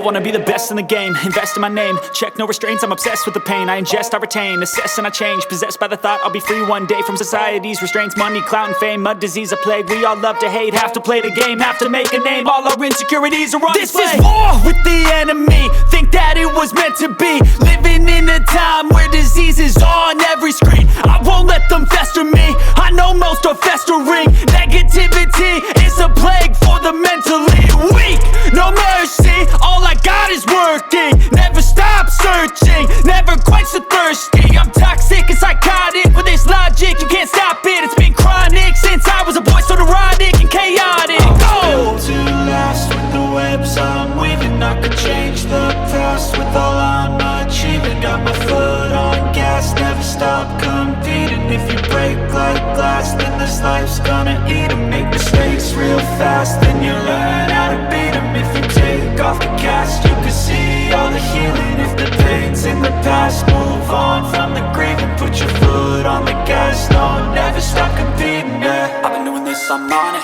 wanna be the best in the game, invest in my name, check no restraints, I'm obsessed with the pain. I ingest, I retain, assess and I change, possessed by the thought I'll be free one day from society's restraints. Money, clout and fame, mud, disease, a plague. We all love to hate, have to play the game, have to make a name. All our insecurities are on display. This is war with the enemy, think that it was meant to be. Living in a time where disease is on every screen. I won't let them fester me, I know most are festering. Negativity is a plague for the mentally weak. No mercy, all I got is working. Never stop searching, never quench the thirsty. I'm toxic and psychotic, with this logic you can't stop it. It's been chronic since I was a boy, so neurotic and chaotic. I'm built to last with the webs I'm weaving. I could change the past with all I'm achieving. Got my foot on gas, never stop competing. If you break like glass, then this life's gonna eat 'em. Make mistakes real fast, then you learn how to beat 'em. If you take off the cast, you can see all the healing. If the pain's in the past, move on from the grieving. Put your foot on the gas, no, never stop competing, yeah. I've been doing this, I'm on it,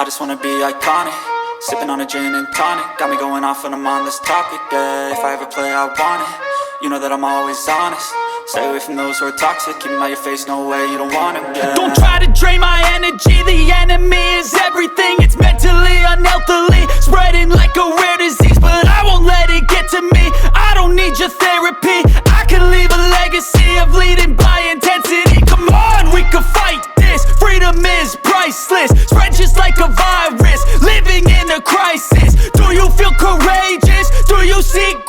I just wanna be iconic. Sipping on a gin and tonic, got me going off when I'm on this topic, yeah. If I ever play, I want it, you know that I'm always honest. Stay away from those who are toxic, keep them out your face, no way, you don't want them, yeah. Don't try to drain my energy, the enemy is everything. It's mentally, unhealthily, spreading like a rare disease. But I won't let it get to me, I don't need your therapy. I can leave a legacy of leading by intensity. Come on, we can fight this, freedom is priceless. Spread just like a virus, living in a crisis. Do you feel courageous? Do you seek